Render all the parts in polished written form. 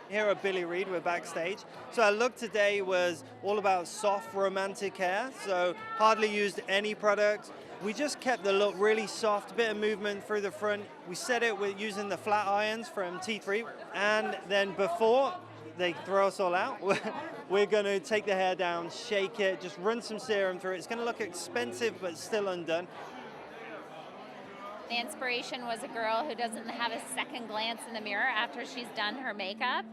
here at Billy Reid, we're backstage. So our look today was all about soft, romantic hair. So hardly used any product. We just kept the look really soft, a bit of movement through the front. We set it with using the flat irons from T3. And then before they throw us all out, we're going to take the hair down, shake it, just run some serum through it. It's going to look expensive, but still undone. The inspiration was a girl who doesn't have a second glance in the mirror after she's done her makeup.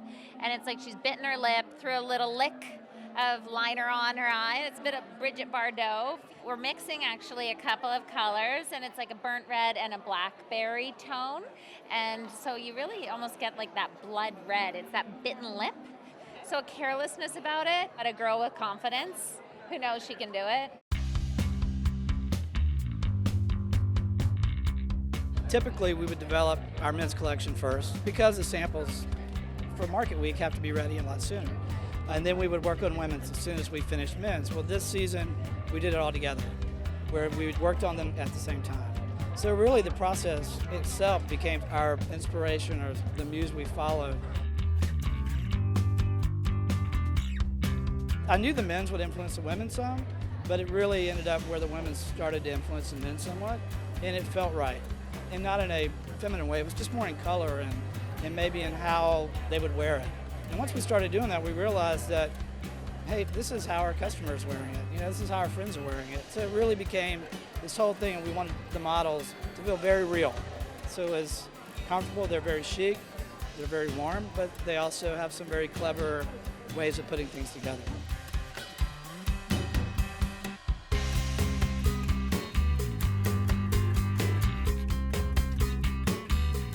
And it's like she's bitten her lip, threw a little lick of liner on her eye. It's a bit of Bridget Bardot. We're mixing actually a couple of colors, and it's like a burnt red and a blackberry tone. And so you really almost get like that blood red. It's that bitten lip. So a carelessness about it, but a girl with confidence who knows she can do it. Typically, we would develop our men's collection first because the samples for Market Week have to be ready a lot sooner. And then we would work on women's as soon as we finished men's. Well, this season, we did it all together, where we worked on them at the same time. So really, the process itself became our inspiration or the muse we followed. I knew the men's would influence the women some, but it really ended up where the women started to influence the men somewhat, and it felt right. And not in a feminine way, it was just more in color and maybe in how they would wear it. And once we started doing that, we realized that, hey, this is how our customers are wearing it. You know, this is how our friends are wearing it. So it really became this whole thing, and we wanted the models to feel very real. So it was comfortable, they're very chic, they're very warm, but they also have some very clever ways of putting things together.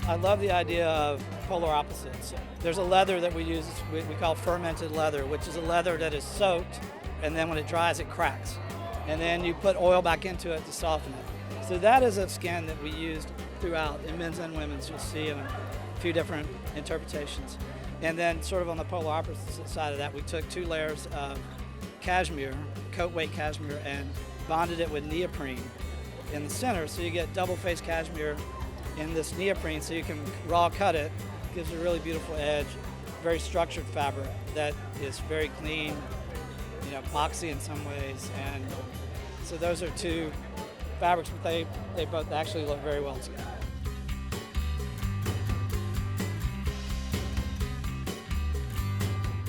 I love the idea of polar opposites. There's a leather that we use, we call fermented leather, which is a leather that is soaked, and then when it dries, it cracks. And then you put oil back into it to soften it. So that is a skin that we used throughout in men's and women's. You'll see in a few different interpretations. And then sort of on the polar opposite side of that, we took 2 layers of cashmere, coat weight cashmere, and bonded it with neoprene in the center. So you get double face cashmere in this neoprene, so you can raw cut it. Gives a really beautiful edge, very structured fabric that is very clean, you know, boxy in some ways. And so those are 2 fabrics, but they both actually look very well together.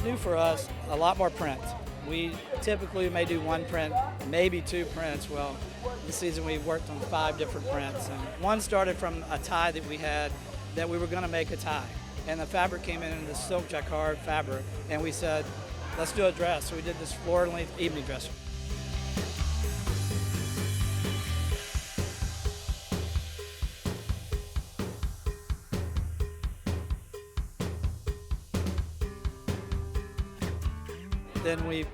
New for us, a lot more print. We typically may do 1 print, maybe 2 prints. Well, this season we worked on 5 different prints. And one started from a tie that we had that we were going to make a tie. And the fabric came in the silk jacquard fabric. And we said, let's do a dress. So we did this floor-length evening dress. Then we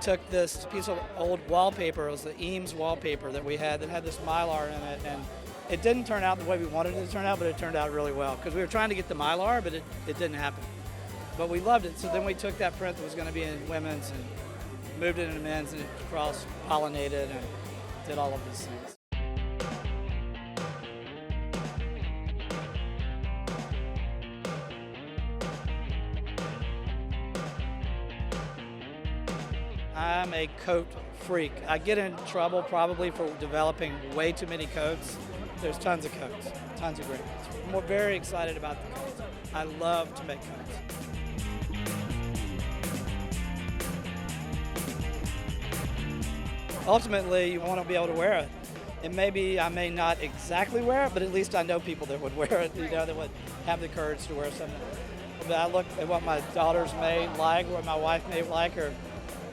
took this piece of old wallpaper. It was the Eames wallpaper that we had that had this mylar in it, and it didn't turn out the way we wanted it to turn out, but it turned out really well because we were trying to get the mylar, but it didn't happen. But we loved it, so then we took that print that was going to be in women's and moved it into men's, and it cross-pollinated and did all of these things. I'm a coat freak. I get in trouble probably for developing way too many coats. There's tons of coats, tons of great coats. I'm very excited about the coats. I love to make coats. Ultimately, you want to be able to wear it. And maybe I may not exactly wear it, but at least I know people that would wear it, you know, that would have the courage to wear something. But I look at what my daughters may like, what my wife may like, or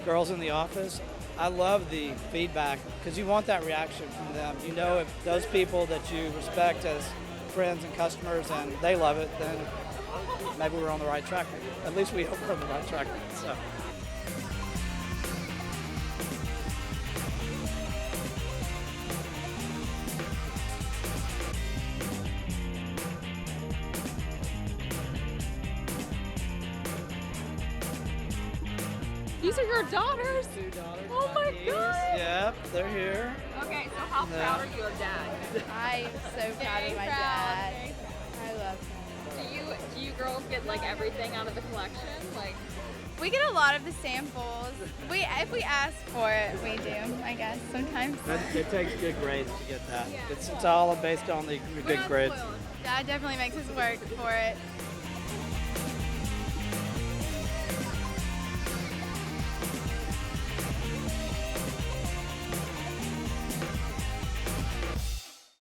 girls in the office. I love the feedback because you want that reaction from them. You know, if those people that you respect as friends and customers and they love it, then maybe we're on the right track. At least we hope we're on the right track. So. These are your daughters? 2 daughters. Oh my God. Yep, they're here. Okay, so how proud are you of Dad? I am so proud of my dad. I love him. Do you girls get get like everything out of the collection? Like, We get a lot of the samples. If we ask for it, we do, I guess, sometimes. It takes good grades to get that. It's all based on the we're good not grades. spoiled. Dad definitely makes us work for it.